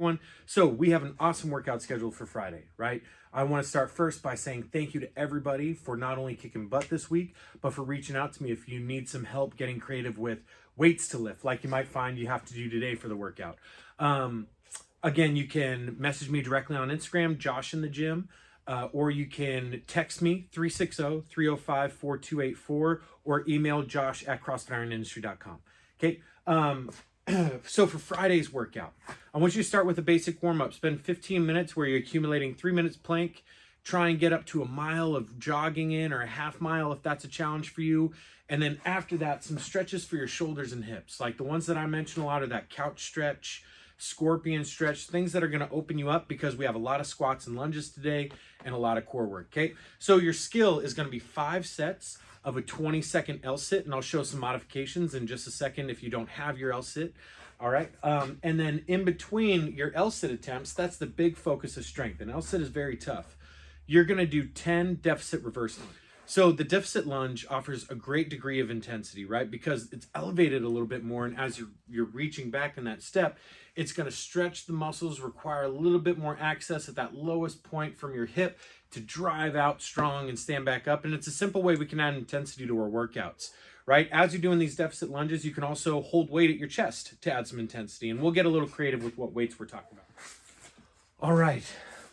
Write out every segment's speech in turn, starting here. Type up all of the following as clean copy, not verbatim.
one. So we have an awesome workout scheduled for Friday, right? I want to start first by saying thank you to everybody for not only kicking butt this week, but for reaching out to me if you need some help getting creative with weights to lift, like you might find you have to do today for the workout. Again, you can message me directly on Instagram, Josh in the Gym, or you can text me 360-305-4284 or email josh@crossfitironindustry.com. Okay. So for Friday's workout, I want you to start with a basic warm-up. Spend 15 minutes where you're accumulating 3 minutes plank. Try and get up to a mile of jogging in, or a half mile if that's a challenge for you. And then after that, some stretches for your shoulders and hips. Like the ones that I mentioned a lot are that couch stretch, scorpion stretch, things that are going to open you up because we have a lot of squats and lunges today and a lot of core work. Okay. So your skill is going to be 5 sets of a 20-second L-sit, and I'll show some modifications in just a second if you don't have your L-sit. All right. And then in between your L-sit attempts, that's the big focus of strength. And L-sit is very tough. You're going to do 10 deficit reverse lunge. So the deficit lunge offers a great degree of intensity, right? Because it's elevated a little bit more. And as you're reaching back in that step, it's going to stretch the muscles, require a little bit more access at that lowest point from your hip to drive out strong and stand back up. And it's a simple way we can add intensity to our workouts, right? As you're doing these deficit lunges, you can also hold weight at your chest to add some intensity. And we'll get a little creative with what weights we're talking about. All right,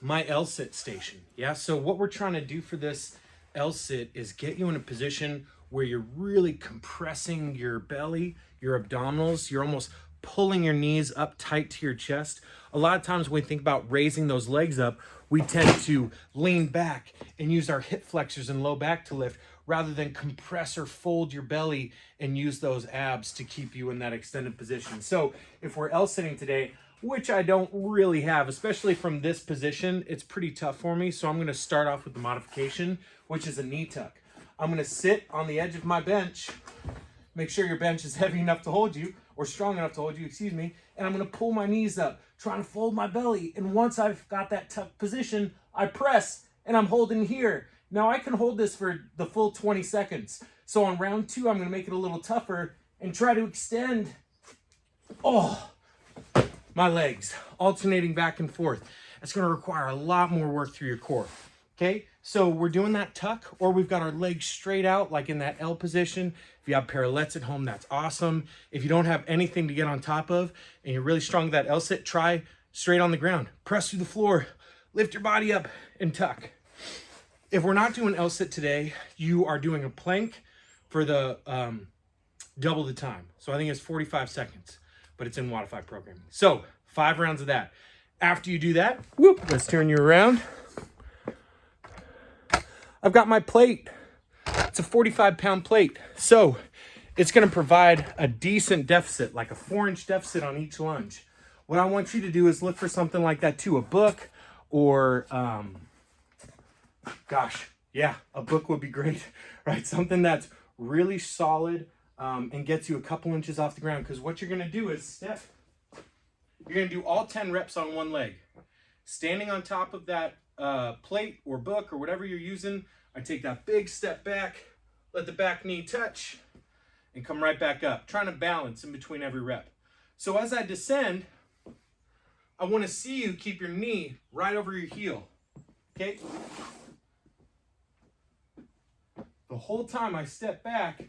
my L-sit station. Yeah, so what we're trying to do for this L-sit is get you in a position where you're really compressing your belly, your abdominals. You're almost pulling your knees up tight to your chest. A lot of times when we think about raising those legs up, we tend to lean back and use our hip flexors and low back to lift rather than compress or fold your belly and use those abs to keep you in that extended position. So if we're L-sitting today, which I don't really have, especially from this position, it's pretty tough for me. So I'm going to start off with the modification, which is a knee tuck. I'm going to sit on the edge of my bench. Make sure your bench is heavy enough to hold you, or strong enough to hold you, excuse me. And I'm going to pull my knees up, trying to fold my belly. And once I've got that tucked position, I press and I'm holding here. Now I can hold this for the full 20 seconds. So on round 2, I'm going to make it a little tougher and try to extend my legs, alternating back and forth. It's going to require a lot more work through your core. Okay, so we're doing that tuck, or we've got our legs straight out like in that L position. If you have parallettes at home, that's awesome. If you don't have anything to get on top of and you're really strong with that L-sit, try straight on the ground. Press through the floor, lift your body up and tuck. If we're not doing L-sit today, you are doing a plank for the double the time. So I think it's 45 seconds, but it's in Wodify programming. So 5 rounds of that. After you do that, let's turn you around. I've got my plate. It's a 45-pound plate. So it's going to provide a decent deficit, like a 4-inch deficit on each lunge. What I want you to do is look for something like that too. A book or, a book would be great, right? Something that's really solid and gets you a couple inches off the ground. Because what you're going to do is step. You're going to do all 10 reps on one leg. Standing on top of that plate or book or whatever you're using, I take that big step back, let the back knee touch, and come right back up, trying to balance in between every rep. So as I descend, I want to see you keep your knee right over your heel, okay? The whole time I step back,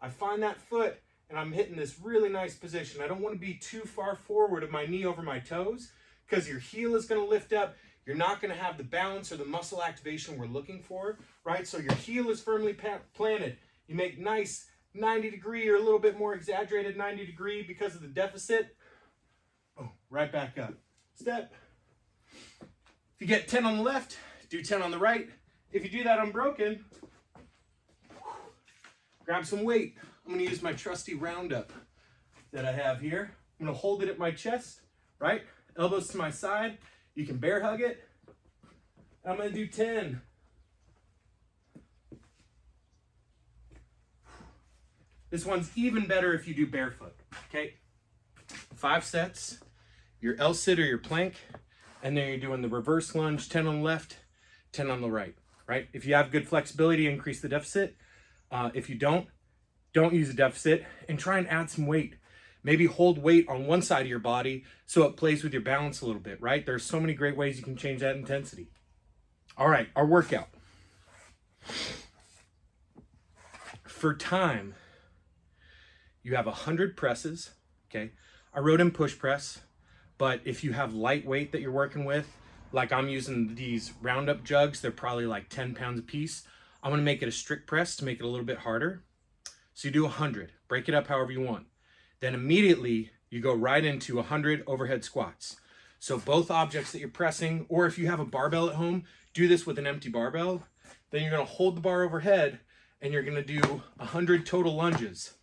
I find that foot, and I'm hitting this really nice position. I don't want to be too far forward of my knee over my toes, because your heel is going to lift up. You're not going to have the balance or the muscle activation we're looking for, right? So your heel is firmly planted. You make nice 90-degree or a little bit more exaggerated 90-degree because of the deficit. Right back up. Step. If you get 10 on the left, do 10 on the right. If you do that unbroken, grab some weight. I'm going to use my trusty roundup that I have here. I'm going to hold it at my chest, right? Elbows to my side. You can bear hug it. I'm going to do 10. This one's even better if you do barefoot, okay? 5 sets, your L-sit or your plank, and then you're doing the reverse lunge, 10 on the left, 10 on the right, right? If you have good flexibility, increase the deficit. If you don't use a deficit, and try and add some weight. Maybe hold weight on one side of your body so it plays with your balance a little bit, right? There's so many great ways you can change that intensity. All right, our workout. For time, you have 100 presses, okay? I wrote in push press, but if you have light weight that you're working with, like I'm using these Roundup jugs, they're probably like 10 pounds a piece. I'm gonna make it a strict press to make it a little bit harder. So you do 100, break it up however you want. Then immediately you go right into 100 overhead squats. So both objects that you're pressing, or if you have a barbell at home, do this with an empty barbell. Then you're gonna hold the bar overhead and you're gonna do 100 total lunges.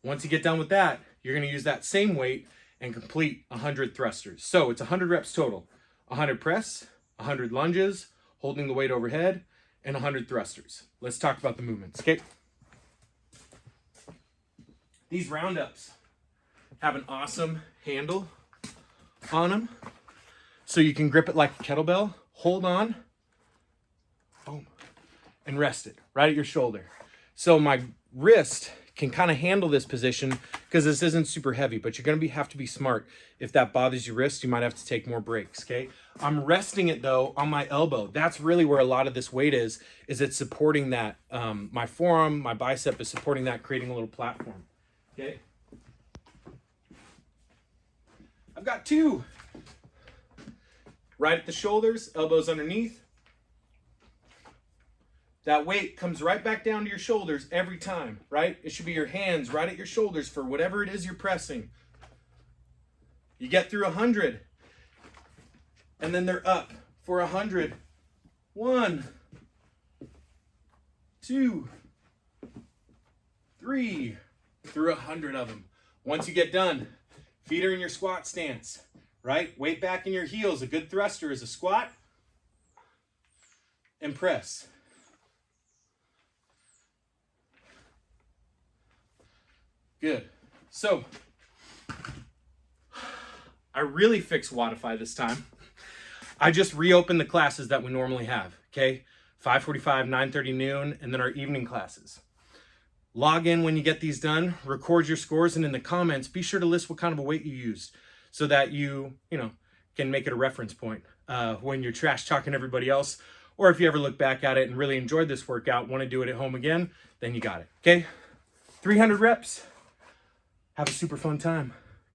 Once you get done with that, you're gonna use that same weight and complete 100 thrusters. So it's 100 reps total. 100 press, 100 lunges, holding the weight overhead, and 100 thrusters. Let's talk about the movements, okay? These Roundups have an awesome handle on them. So you can grip it like a kettlebell, hold on, boom, and rest it right at your shoulder. So my wrist can kind of handle this position because this isn't super heavy, but you're gonna have to be smart. If that bothers your wrist, you might have to take more breaks, okay? I'm resting it though on my elbow. That's really where a lot of this weight is it's supporting that, my forearm, my bicep is supporting that, creating a little platform, okay? I've got 2. Right at the shoulders, elbows underneath. That weight comes right back down to your shoulders every time, right? It should be your hands right at your shoulders for whatever it is you're pressing. You get through 100, and then they're up for 100. 1, 2, 3, through 100 of them. Once you get done, feet are in your squat stance, right? Weight back in your heels. A good thruster is a squat and press. Good. So, I really fixed Wodify this time. I just reopened the classes that we normally have, okay? 5:45, 9:30, noon, and then our evening classes. Log in when you get these done, record your scores, and in the comments, be sure to list what kind of a weight you used so that you can make it a reference point when you're trash talking everybody else, or if you ever look back at it and really enjoyed this workout, want to do it at home again, then you got it, okay? 300 reps. Have a super fun time.